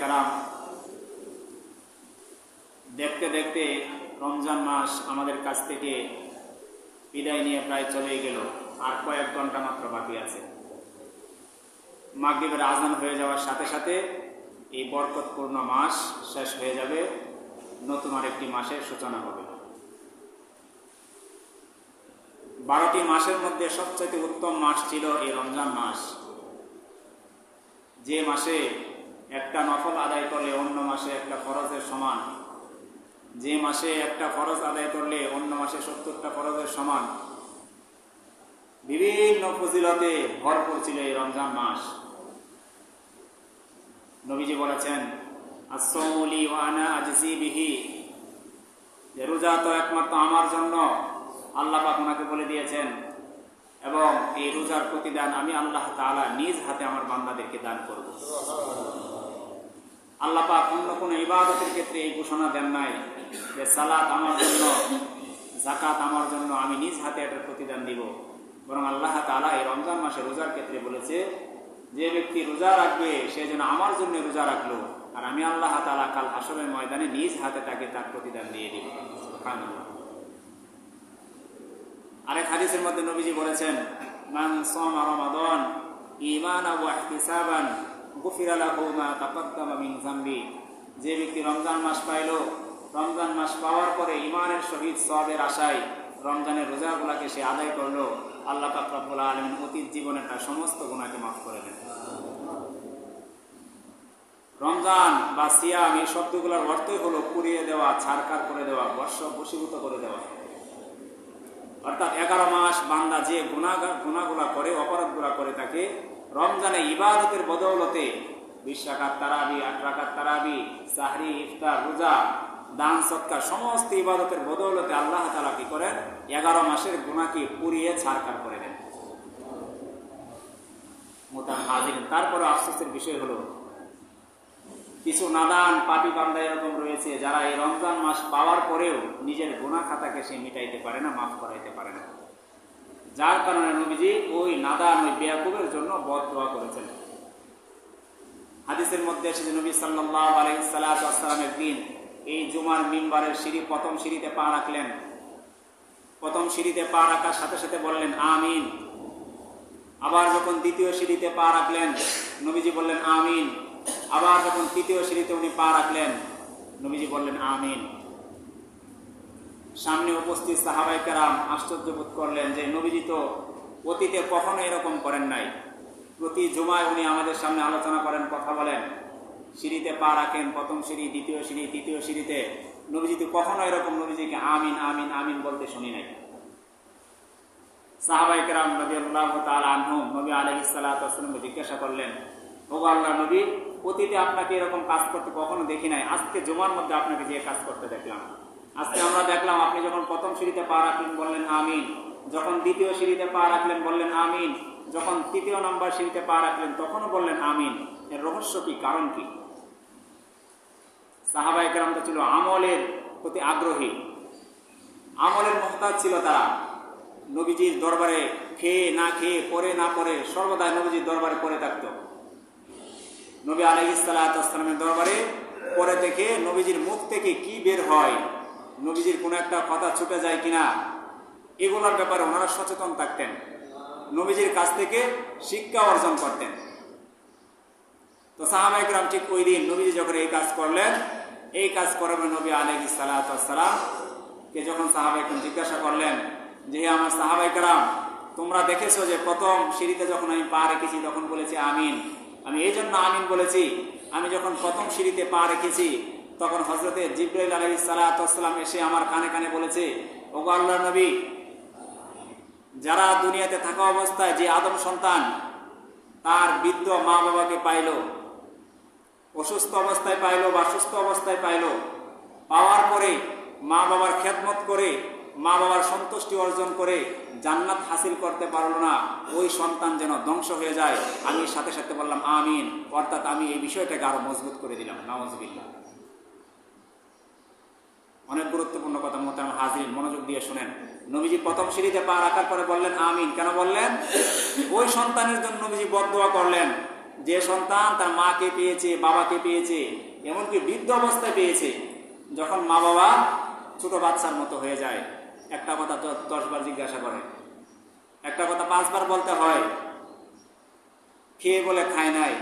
কেরাম, দেখতে দেখতে রমজান মাস আমাদের কাছ থেকে বিদায় নিয়ে প্রায় চলে গেল। আর কয়েক ঘন্টা মাত্র বাকি আছে। মাগরিবের আজান হয়ে যাওয়ার সাথে সাথে এই বরকতপূর্ণ মাস শেষ হয়ে যাবে, নতুন আরেকটি মাসের সূচনা হবে। 12টি মাসের মধ্যে সবচেয়ে উত্তম মাস ছিল এই রমজান মাস, যে মাসে একটা নফল আদায় করলে অন্য মাসে একটা ফরজের সমান, যে মাসে একটা ফরজ আদায় করলে অন্য মাসে 70টা ফরজের সমান। বিভিন্ন ফজিলতে ভরপুর ছিল এই রমজান মাস। নবীজি বলেছেন, as-sawmu li wa ana ajzi bihi, যে রোজা তো একমাত্র আমার জন্য, আল্লাহ পাক ওনাকে বলে দিয়েছেন, এবং এই রোজার প্রতিদান আমি আল্লাহ তাআলা নিজ হাতে আমার বান্দাদেরকে দান করব। আল্লাহ পাক অন্য কোনো ইবাদতের ক্ষেত্রে এই ঘোষণা দেন নাই যে সালাত আমার জন্য, যাকাত আমার জন্য, আমি নিজ হাতে এটার প্রতিদান দিব। বরং আল্লাহ তাআলা এই রমজান মাসে রোজার ক্ষেত্রে বলেছে, যে ব্যক্তি রোজা রাখবে সে যেন আমার জন্য রোজা রাখলো, আর আমি আল্লাহ তাআলা কাল হাশরের ময়দানে নিজ হাতে তাকে তার প্রতিদান দিয়ে দিব। সুবহানাল্লাহ। আরেক হাদিসের মধ্যে নবীজি বলেছেন, মান সামা রমাদান ঈমানান ওয়া ইহতিসাবান গুফিরা লাহু মা তাকাদ্দামা মিন যামবি, যে ব্যক্তি রমজান মাস পাইল, রমজান মাস পাওয়ার পরে ঈমানের সহিত সওয়াবের আশায় রমজানের রোজাগুলোকে সে আদায় করলো, আল্লাহ পাক রব্বুল আলামিন অতীত জীবনের তার সমস্ত গুনাহকে মাফ করে দেন। রমজান বা সিয়াম এই শব্দগুলোর অর্থই হলো পুড়িয়ে দেওয়া, ছারকার করে দেওয়া, বশীভূত করে দেওয়া। অর্থাৎ 11 মাস বান্দা যে গুনাহগুলা করে, অপরাধগুলা করে থাকে, রমজানে ইবাদতের বদৌলতে 20 রাকাত তারাবি, 8 রাকাত তারাবি, সাহরি, ইফতার, রোজা, দান, সদকা, সমস্ত ইবাদতের বদৌলতে আল্লাহ তাআলা কি করেন, 11 মাসের গুনাহকে পুড়িয়ে ছারকার করে দেন। মোহতারাম হাজিরিন, তারপরে আফসোসের বিষয় হলো কিছু নাদান পাপী বান্দা এরকম রয়েছে যারা এই রমজান মাস পাওয়ার পরেও নিজের গুনাহ খাতাকে সে মিটাইতে পারে না, মাফ করাইতে পারে না। যার কারণে নবীজি ওই নাদান, ওই বেয়াকুবের জন্য বদদোয়া করেছেন। হাদিসের মধ্যে এসেছে, নবী সাল্লাল্লাহু আলাইহি ওয়াসাল্লাম একদিন এই জুমার মিম্বারের সিঁড়ি, প্রথম সিঁড়িতে পা রাখলেন। প্রথম সিঁড়িতে পা রাখার সাথে সাথে বললেন আমিন। আবার যখন দ্বিতীয় সিঁড়িতে পা রাখলেন, নবীজি বললেন আমিন। আবার যখন তৃতীয় সিঁড়িতে উনি পা রাখলেন, নবীজি বললেন আমিন। সামনে উপস্থিত সাহাবায়ে কেরাম আশ্চর্য বোধ করলেন যে নবীজি তো অতীতে কখনো এরকম করেন নাই। প্রতি জুমায় উনি আমাদের সামনে আলোচনা করেন, কথা বলেন, সিঁড়িতে পা রাখেন, প্রথম সিঁড়ি, দ্বিতীয় সিঁড়ি, তৃতীয় সিঁড়িতে। নবীজি তো কখনো এরকম নবীজিকে আমিন আমিন আমিন বলতে শুনি নাই। সাহাবায়ে কেরাম রাদিয়াল্লাহু তাআলা আনহুম নবী আলাইহিস সালাতু ওয়াস সালামকে জিজ্ঞাসা করলেন, ওগো আল্লাহর নবী, অতীতে আপনাকে এরকম কাজ করতে কখনো দেখি নাই, আজকে জুমার মধ্যে আপনাকে যে কাজ করতে দেখলাম। আজকে আমরা দেখলাম আপনি যখন প্রথম সিঁড়িতে পা রাখলেন বললেন আমিন, যখন দ্বিতীয় সিঁড়িতে পা রাখলেন বললেন আমিন, যখন তৃতীয় নম্বর সিঁড়িতে পা রাখলেন তখনও বললেন আমিন। এর রহস্য কি, কারণ কি? সাহাবায়ে কেরাম তো ছিল আমলের প্রতি আগ্রহী, আমলের মুহতাজ ছিল তারা। নবীজির দরবারে খেয়ে না খেয়ে, পরে না পরে, সর্বদাই নবীজির দরবারে পড়ে থাকতো। নবী আলাইহিস সালাতু ওয়াস সালামের দরবারে পরে থেকে নবীজির মুখ থেকে কি বের হয়, নবীজির কোনো একটা কথা ছুটে যায় কিনা, এগুলোর ব্যাপারে ওনারা সচেতন থাকতেন। নবীজির কাছ থেকে শিক্ষা অর্জন করতেন। তো সাহাবায়ে কেরাম ঠিক ওই দিন নবীজি যখন এই কাজ করলেন, এই কাজ করার নবী আলাইহিস সালাতু ওয়াস সালাম কে যখন সাহাবায়ে কেরাম জিজ্ঞাসা করলেন যে আমার সাহাবায়ে কেরাম, তোমরা দেখেছো যে প্রথম সিঁড়িতে যখন আমি পা রেখেছি তখন বলেছি আমিন। আমি এই জন্য আমিন বলেছি, আমি যখন প্রথম সিঁড়িতে পা রেখেছি তখন হযরতে জিবরাইল আলাইহিস সালাতু ওয়াস সালাম এসে আমার কানে কানে বলেছে, ওগো আল্লাহর নবী, যারা দুনিয়াতে থাকা অবস্থায় যে আদম সন্তান তার বৃদ্ধ মা বাবাকে পাইল, অসুস্থ অবস্থায় পাইল বা সুস্থ অবস্থায় পাইল, পাওয়ার পরে মা বাবার খেদমত করে, মা বাবার সন্তুষ্টি অর্জন করে জান্নাত হাসিল করতে পারলো না, ওই সন্তান যেন ধ্বংস হয়ে যায়। আমি সাথে সাথে বললাম আমিন, অর্থাৎ আমি এই বিষয়টাকে আরো মজবুত করে দিলাম। নাউযুবিল্লাহ। অনেক গুরুত্বপূর্ণ কথা, মোহতারাম হাজিরিন, মনোযোগ দিয়ে শুনেন। নবীজি প্রথম সিঁড়িতে পা রাখার পরে বললেন আমিন। কেন বললেন? ওই সন্তানের জন্য নবীজি বদদোয়া করলেন যে সন্তান তার মাকে পেয়েছে, বাবাকে পেয়েছে, এমনকি বৃদ্ধ অবস্থায় পেয়েছে, যখন মা বাবা ছোট বাচ্চার মতো হয়ে যায়, একটা কথা 10 বার জিজ্ঞাসা করে, একটা কথা 5 বার বলতে হয়, খেয়ে বলে খায় নাই,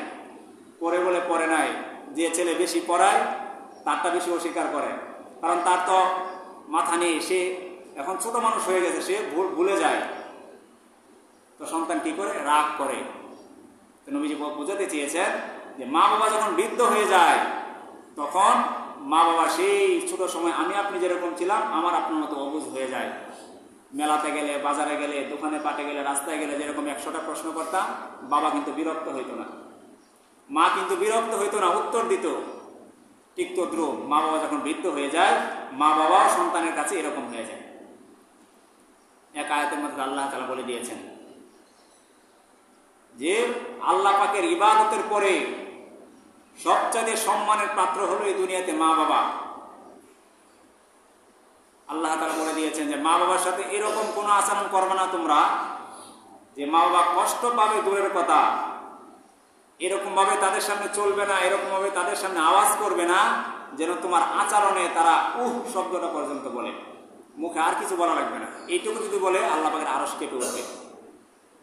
পড়ে বলে পড়ে নাই। যে ছেলে বেশি পড়ায় তারটা বেশি অস্বীকার করে, কারণ তার তো মাথা নেই, সে এখন ছোট মানুষ হয়ে গেছে, সে ভুলে যায়। তো সন্তান কি করে? রাগ করে। তো নবীজি বোঝাতে চেয়েছেন যে মা বাবা যখন বৃদ্ধ হয়ে যায়, তখন মা বাবা সেই ছোট সময় আমি আপনি যেরকম ছিলাম, আমার আপনার মতো অবুঝ হয়ে যায়। মেলাতে গেলে, বাজারে গেলে, দোকানে পাটে গেলে, রাস্তায় গেলে যেরকম 100টা প্রশ্ন করতাম, বাবা কিন্তু বিরক্ত হইতো না, মা কিন্তু বিরক্ত হইতো না, উত্তর দিত। ঠিক তদ্রুপ মা বাবা যখন বৃদ্ধ হয়ে যায়, মা বাবাও সন্তানের কাছে এরকম হয়ে যায়। এক আয়াতের মধ্যে আল্লাহ তাআলা বলে দিয়েছেন যে আল্লাহ পাকের ইবাদতের পরে সবচেয়ে সম্মানের পাত্র হলো এই দুনিয়াতে মা বাবা। আল্লাহ তাআলা বলে দিয়েছেন যে মা বাবার সাথে এরকম কোনো আচরণ করবে না তোমরা যে মা বাবা কষ্ট পাবে, দূরের কথা, এরকম ভাবে তাদের সামনে চলবে না, এরকম ভাবে তাদের সামনে আওয়াজ করবে না যেন তোমার আচরণে তারা শব্দটা পর্যন্ত বলে, মুখে আর কিছু বলা লাগবে না। এইটুকু যদি বলে আল্লাহ পাকের আরশ কেঁপে উঠবে।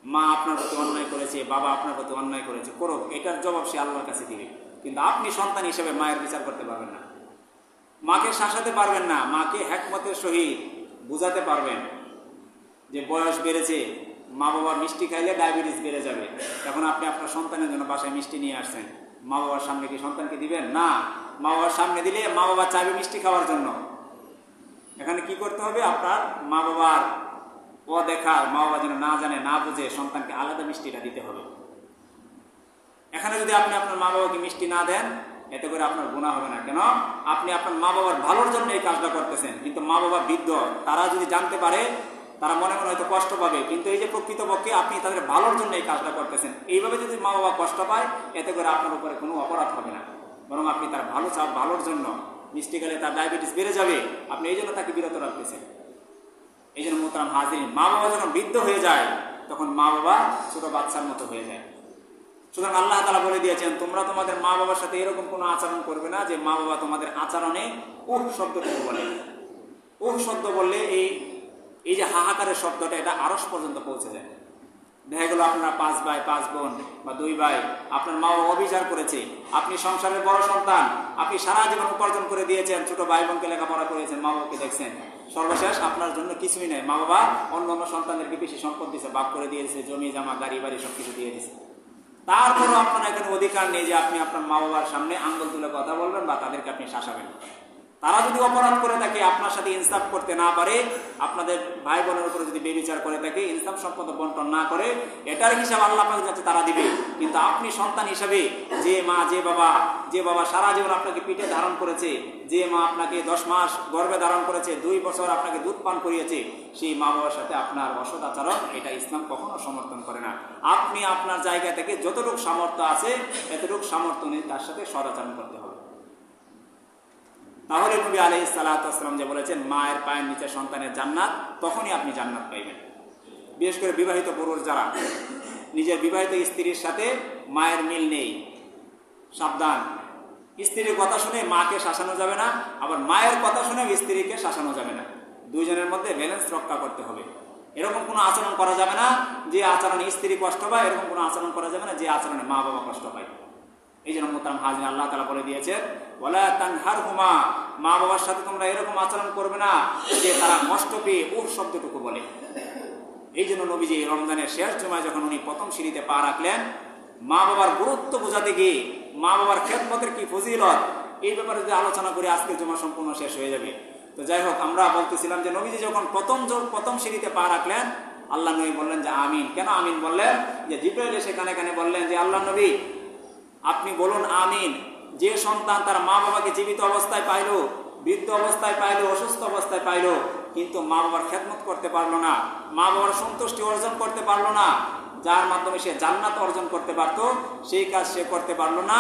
মা আপনার প্রতি অন্যায় করেছে, বাবা আপনার প্রতি অন্যায় করেছে, করো, এটার জবাব সে আল্লাহর কাছে দিবে। কিন্তু আপনি সন্তান হিসেবে মায়ের বিচার করতে পারবেন না, মাকে শাসাতে পারবেন না, মাকে হিকমতের সহিত বুঝাতে পারবেন যে বয়স বেড়েছে, মা বাবার মিষ্টি খাইলে ডায়াবেটিস বেড়ে যাবে। এখন আপনি আপনার সন্তানের জন্য বাসায় মিষ্টি নিয়ে আসছেন, মা বাবার সামনে কি সন্তানকে দিবেন? না, মা বাবার সামনে দিলে মা বাবা চাইবে মিষ্টি খাওয়ার জন্য। এখানে কি করতে হবে? আপনার মা বাবার দেখা, মা বাবা যেন না জানে, না বুঝে সন্তানকে আলাদা মিষ্টিটা দিতে হবে। এখানে যদি আপনি আপনার মা বাবাকে মিষ্টি না দেন, এতে করে আপনার গুনাহ হবে না। কেন? আপনি আপনার মা বাবার ভালোর জন্য এই কাজটা করতেছেন। কিন্তু মা বাবা বৃদ্ধ, তারা যদি জানতে পারে, তারা মনে মনে হয়তো কষ্ট পাবে, কিন্তু এই যে প্রকৃতপক্ষে আপনি তাদের ভালোর জন্য এই কাজটা করতেছেন, এইভাবে যদি মা বাবা কষ্ট পায়, এতে করে আপনার উপরে কোনো অপরাধ হবে না, বরং আপনি তার ভালোর জন্য, মিষ্টি খেলে তার ডায়াবেটিস বেড়ে যাবে, আপনি এই জন্য তাকে বিরত রাখতেছেন। এই জন্য মোহতারাম হাজিরিন, মা বাবা যখন বৃদ্ধ হয়ে যায়, তখন মা বাবা ছোট বাচ্চার মতো হয়ে যায়। সুতরাং আল্লাহ তাআলা বলে দিয়েছেন, তোমরা তোমাদের মা বাবার সাথে এরকম কোনো আচরণ করবে না যে মা বাবা তোমাদের আচরণে শব্দটুকু বলে। শব্দ বললে এই যে হাহাকারের শব্দটা, এটা আরশ পর্যন্ত পৌঁছে যায়। দেখা গেল আপনারা 5 ভাই 5 বোন বা 2 ভাই, আপনার মা বাবা অবিচার করেছে, আপনি সংসারের বড় সন্তান, আপনি সারা জীবন উপার্জন করে দিয়েছেন, ছোট ভাই বোনকে লেখাপড়া করেছেন, মা বাবাকে দেখছেন, সর্বশেষ আপনার জন্য কিছুই নাই। মা বাবা অন্য সন্তানদেরকে বেশি সম্পদ দিয়েছে, ভাগ করে দিয়েছে, জমি জামা গাড়ি বাড়ি সবকিছু দিয়ে দিয়েছে। তারপরও আপনার এখানে অধিকার নেই যে আপনি আপনার মা বাবার সামনে আঙ্গুল তুলে কথা বলবেন বা তাদেরকে আপনি শাসাবেন। তারা যদি অপরাধ করে থাকে, আপনার সাথে ইনসাফ করতে না পারে, আপনাদের ভাই বোনের উপরে যদি বেবিচার করে থাকে, ইনসাফ সম্পদ বন্টন না করে, এটার হিসাব আল্লাহ পাকের কাছে তারা দিবে। কিন্তু আপনি সন্তান হিসাবে যে মা যে বাবা সারা জীবন আপনাকে পিঠে ধারণ করেছে, যে মা আপনাকে 10 মাস গর্ভে ধারণ করেছে, 2 বছর আপনাকে দুধ পান করিয়েছে, সেই মা বাবার সাথে আপনার অসৎ আচরণ, এটা ইসলাম কখনো সমর্থন করে না। আপনি আপনার জায়গা থেকে যতটুকু সামর্থ্য আছে, এতটুকু সামর্থ্য নিয়ে তার সাথে সদাচরণ করতে হবে। তাহলে নবী আলাইহিস সালাতু ওয়াস সালাম যে বলেছেন, মায়ের পায়ের নিচে সন্তানের জান্নাত, তখনই আপনি জান্নাত পাইবেন। বিশেষ করে বিবাহিত পুরুষ যারা, নিজের বিবাহিত স্ত্রীর সাথে মায়ের মিল নেই, সাবধান। স্ত্রীর কথা শুনে মাকে শাসানো যাবে না, আবার মায়ের কথা শুনে স্ত্রীকে শাসানো যাবে না। দুইজনের মধ্যে ব্যালেন্স রক্ষা করতে হবে। এরকম কোনো আচরণ করা যাবে না যে আচরণে স্ত্রী কষ্ট পায়, এরকম কোনো আচরণ করা যাবে না যে আচরণে মা বাবা কষ্ট পায়। এই জন্য মোহতারাম হাজিরিন, আল্লাহ তাআলা বলে দিয়েছেন, ওয়ালা তানহারহুমা, মা বাবার সাথে তোমরা এরকম আচরণ করবে না যে তারা কষ্ট পেয়ে শব্দটুকু বলে। এই জন্য নবীজি রমজানের শেষ জুমায় যখন উনি প্রথম সিঁড়িতে পা রাখলেন, মা বাবার গুরুত্ব বোঝাতে গিয়ে, মা বাবার খেদমতের কি ফজিলত, এই ব্যাপারে যদি আলোচনা করে আজকের জুমা সম্পূর্ণ শেষ হয়ে যাবে। তো যাই হোক, আমরা বলতেছিলাম যে নবীজি যখন প্রথম সিঁড়িতে পা রাখলেন, আল্লাহ নবী বললেন যে আমিন। কেন আমিন বললেন? যে জিবরাইল সেখানে বললেন যে আল্লাহ নবী, আপনি বলুন আমিন। যে সন্তান তার মা বাবাকে জীবিত অবস্থায় পাইল, বৃদ্ধ অবস্থায় পাইল, অসুস্থ অবস্থায় পাইল, কিন্তু মা বাবার খেদমত করতে পারলো না, মা বাবার সন্তুষ্টি অর্জন করতে পারলো না, যার মাধ্যমে সে জান্নাত অর্জন করতে পারত, সেই কাজ সে করতে পারলো না,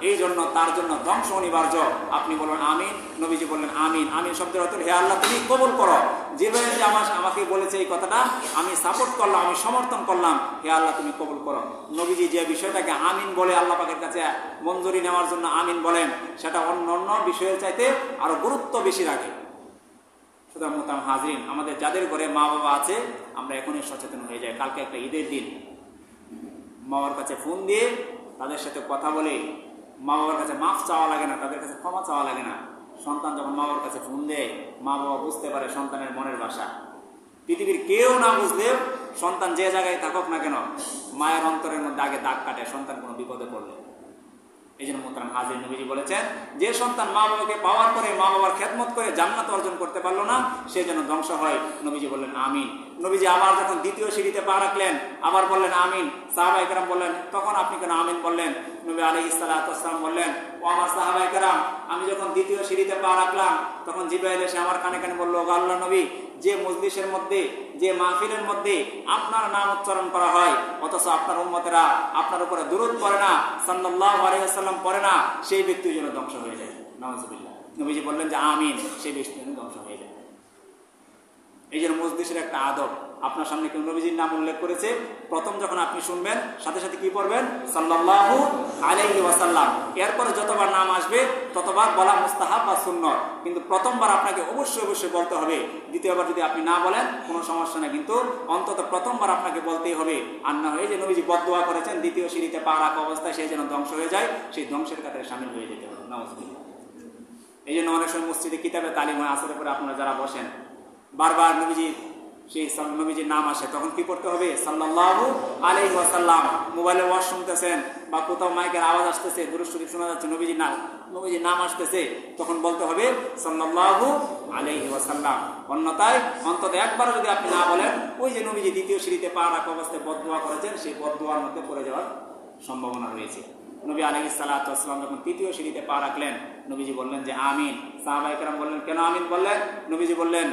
এই জন্য তার জন্য ধ্বংস অনিবার্য। আপনি বললেন আমিন, নবীজি বললেন আমিন। আমিন শব্দের অর্থ হে আল্লাহ তুমি কবুল করো, যেভাবে যে আমাকে বলেছে এই কথাটা আমি সাপোর্ট করলাম, আমি সমর্থন করলাম, হে আল্লাহ তুমি কবুল করো। নবীজি যে বিষয়টাকে আমিন বলে আল্লাহ পাকের কাছে মঞ্জুরি নেওয়ার জন্য আমিন বলেন, সেটা অন্য অন্য বিষয়ের চাইতে আরো গুরুত্ব বেশি রাখে। সুতরাং মোহতারাম হাজরিন, আমাদের যাদের ঘরে মা বাবা আছে আমরা এখনই সচেতন হয়ে যাই। কালকে একটা ঈদের দিন, মা বাবার কাছে ফোন দিয়ে তাদের সাথে কথা বলে, মা বাবার কাছে মাফ চাওয়া লাগে না, তাদের কাছে ক্ষমা চাওয়া লাগে না। সন্তান যখন মা বাবার কাছে ফোন দেয়, মা বাবা বুঝতে পারে সন্তানের মনের ভাষা। পৃথিবীর কেউ না বুঝলেও সন্তান যে জায়গায় থাকুক না কেন, মায়ের অন্তরের মধ্যে আগে দাগ কাটে সন্তান কোনো বিপদে পড়লে। এই জন্য মোহতারাম হাজির নবীজি বলেছেন, যে সন্তান মা বাবাকে পাওয়ার পরে মা বাবার খেদমত করে জান্নাত অর্জন করতে পারলো না, সে যেন ধ্বংস হয়। নবীজি বললেন আমিন। নবীজি আবার যখন দ্বিতীয় সিঁড়িতে পা রাখলেন, আবার বললেন আমিন। সাহাবায়ে কেরাম বললেন, তখন আপনি কেন আমিন বললেন? নবী আলাইহিস সালাতু ওয়াস সালাম বললেন, ও আমার সাহাবায়ে কেরাম, আমি যখন দ্বিতীয় সিঁড়িতে পা রাখলাম, তখন জিবরাইল এসে আমার কানে কানে বলল, ও আল্লাহ নবী, যে মজলিসের মধ্যে, যে মাহফিলের মধ্যে আপনার নাম উচ্চারণ করা হয়, অথচ আপনার উম্মতেরা আপনার উপরে দুরূদ পড়ে না, সাল্লাল্লাহু আলাইহি ওয়াসাল্লাম পড়ে না, সেই ব্যক্তি যেন ধ্বংস হয়ে যায়। নাউযুবিল্লাহ। নবীজি বললেন যে আমিন, সেই ব্যক্তি যেন ধ্বংস হয়ে যায়। এই যে মজলিসের একটা আদব, আপনার সামনে কেউ নবীজির নাম উল্লেখ করেছে, প্রথম যখন আপনি শুনবেন সাথে সাথে কি পড়বেন? সাল্লাল্লাহু আলাইহি ওয়াসাল্লাম। এরপরে যতবার নাম আসবে ততবার বলা মুস্তাহাব বা সুন্নত, কিন্তু প্রথমবার আপনাকে অবশ্যই অবশ্যই বলতে হবে। দ্বিতীয়বার যদি আপনি না বলেন কোনো সমস্যা নেই, কিন্তু অন্তত প্রথমবার আপনাকে বলতেই হবে। আর না হয়ে যে নবীজি বদদোয়া করেছেন দ্বিতীয় সিঁড়িতে পা রাখা অবস্থায় সে যেন ধ্বংস হয়ে যায়, সেই ধ্বংসের কাতারে শামিল হয়ে যেতে হবে। নাউযুবিল্লাহ। এই জন্য অনেক সময় মসজিদে কিতাবে তালিম হয়, আসরের পরে আপনারা যারা বসেন, বারবার নবীজির নাম আসে, তখন কি করতে হবে? সাল্লাল্লাহু আলাইহি ওয়াসাল্লাম। মোবাইলে ওয়াজ শুনতেছেন বা কোথাও মাইকের আওয়াজ আসতেছে, দুরূদ শরীফ শোনা যাচ্ছে, নবীজির নাম আসতেছে, তখন বলতে হবে সাল্লাল্লাহু আলাইহি ওয়াসাল্লাম। অন্যথায় অন্তত একবার যদি আপনি না বলেন, ওই যে নবীজি দ্বিতীয় সিঁড়িতে পা রাখা অবস্থায় বদদোয়া করেছেন, সেই বদদোয়ার মধ্যে পড়ে যাওয়ার সম্ভাবনা রয়েছে। নবী আলাইহিস সালাতু ওয়াস সালাম যখন তৃতীয় সিঁড়িতে পা রাখলেন, নবীজি বললেন যে আমিন। সাহাবায়ে কেরাম বললেন, কেন আমিন বললেন? নবীজি বললেন,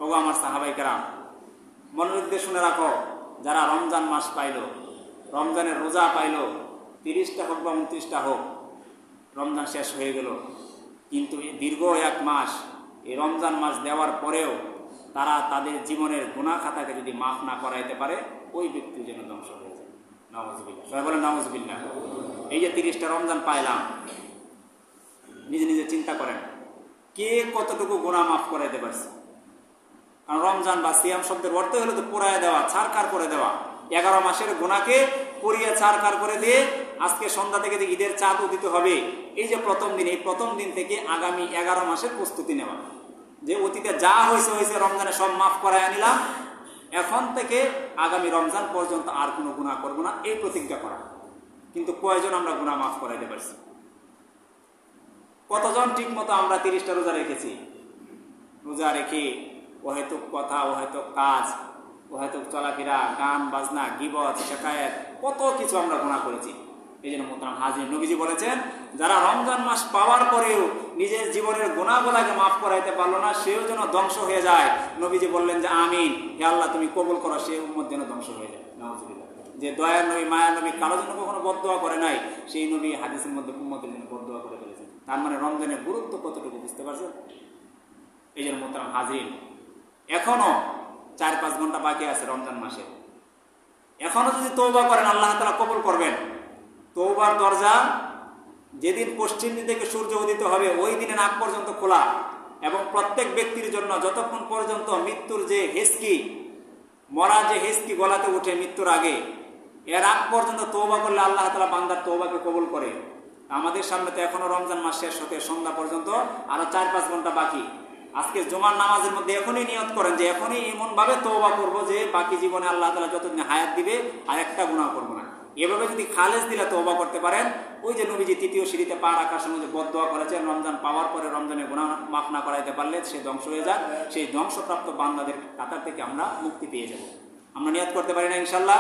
ওগো আমার সাহাবায়ে কেরাম, মনোযোগ দিয়ে শুনে রাখো, যারা রমজান মাস পাইল, রমজানের রোজা পাইল, 30টা হোক বা 29টা হোক, রমজান শেষ হয়ে গেল, কিন্তু এই দীর্ঘ এক মাস, এই রমজান মাস দেওয়ার পরেও তারা তাদের জীবনের গুনাহ খাতাকে যদি মাফ না করাইতে পারে, ওই ব্যক্তি যেন ধ্বংস হয়ে যায়। নাউযুবিল্লাহ। সবাই বলেন নাউযুবিল্লাহ। এই যে 30টা রমজান পাইলাম, নিজে নিজে চিন্তা করেন, কে কতটুকু গুনাহ মাফ করাইতে পারছে? কারণ রমজান বা সিয়াম শব্দের অর্থ হলো তো পোড়ায় দেওয়া, ছাড়কার করে দেওয়া। 11 মাসের গুনাহকে পুড়িয়ে ছাড়কার করে দিয়ে আজকে সন্ধ্যা থেকে যে ঈদের চাঁদ উদিত হবে, এই যে প্রথম দিন, এই প্রথম দিন থেকে আগামী 11 মাসের প্রস্তুতি নেওয়া, যে অতীতে যা হয়েছে রমজানে সব মাফ করায় নিলাম, এখন থেকে আগামী রমজান পর্যন্ত আর কোনো গুনাহ করবো না, এই প্রতিজ্ঞা করা। কিন্তু কয়জন আমরা গুনাহ মাফ করাইতে পারছি? কতজন ঠিক মতো আমরা 30টা রোজা রেখেছি? রোজা রেখে অহেতুক কথা, অহেতুক কাজ, অহেতুক চলাফেরা, গান বাজনা, গীবত, শেখায়েত, কত কিছু আমরা গুনাহ করেছি। এই জন্য মোহতারাম হাজির, নবীজি বলেছেন, যারা রমজান মাস পাওয়ার পরেও নিজের জীবনের গুনাহগুলোকে মাফ করাইতে পারলো না, সেও যেন ধ্বংস হয়ে যায়। নবীজি বললেন যে আমিন, হে আল্লাহ তুমি কবুল করো, সে উম্মত যেন ধ্বংস হয়ে যায়। নাউযুবিল্লাহ। যে দয়ার নবী, মায়ার নবী, কারো জন্য কখনো বদদোয়া করে নাই, সেই নবী হাদিসের মধ্যে উম্মতের জন্য বদদোয়া করে ফেলেছেন। তার মানে রমজানের গুরুত্ব কতটুকু বুঝতে পারছেন? এই জন্য মোহতারাম হাজির, এখনো 4-5 ঘন্টা বাকি আছে রমজান মাসে। এখনো যদি তওবা করেন, আল্লাহ তাআলা কবুল করবেন। তওবার দরজা যেদিন পশ্চিম দিক থেকে সূর্য উদিত হবে, ওই দিনের আগ পর্যন্ত খোলা, এবং প্রত্যেক ব্যক্তির জন্য যতক্ষণ পর্যন্ত মৃত্যুর যে হেসকি, মরা যে হেসকি গলাতে উঠে মৃত্যুর আগে, এর আগ পর্যন্ত তওবা করলে আল্লাহ তাআলা বান্দার তওবাকে কবুল করে। আমাদের সামনে তো এখনো রমজান মাস শেষ হতে সন্ধ্যা পর্যন্ত আরো 4-5 ঘন্টা বাকি। আজকে জুমার নামাজের মধ্যে এখনই নিয়ত করেন যে এখনই এমন ভাবে তওবা করবো যে বাকি জীবনে আল্লাহ তাআলা যতদিন হায়াত দিবে আর একটা গুনাহ করবো না। এভাবে যদি খালেস দিলে তওবা করতে পারেন, ওই যে নবীজি তৃতীয় সিঁড়িতে পা রাখার সময় যে বদদোয়া করেছেন, রমজান পাওয়ার পরে রমজানের গুনাহ মাফ না করাইতে পারলে সে ধ্বংস হয়ে যায়, সেই ধ্বংসপ্রাপ্ত বান্দাদের কাতার থেকে আমরা মুক্তি পেয়ে যাব। আমরা নিয়ত করতে পারি না ইনশাআল্লাহ?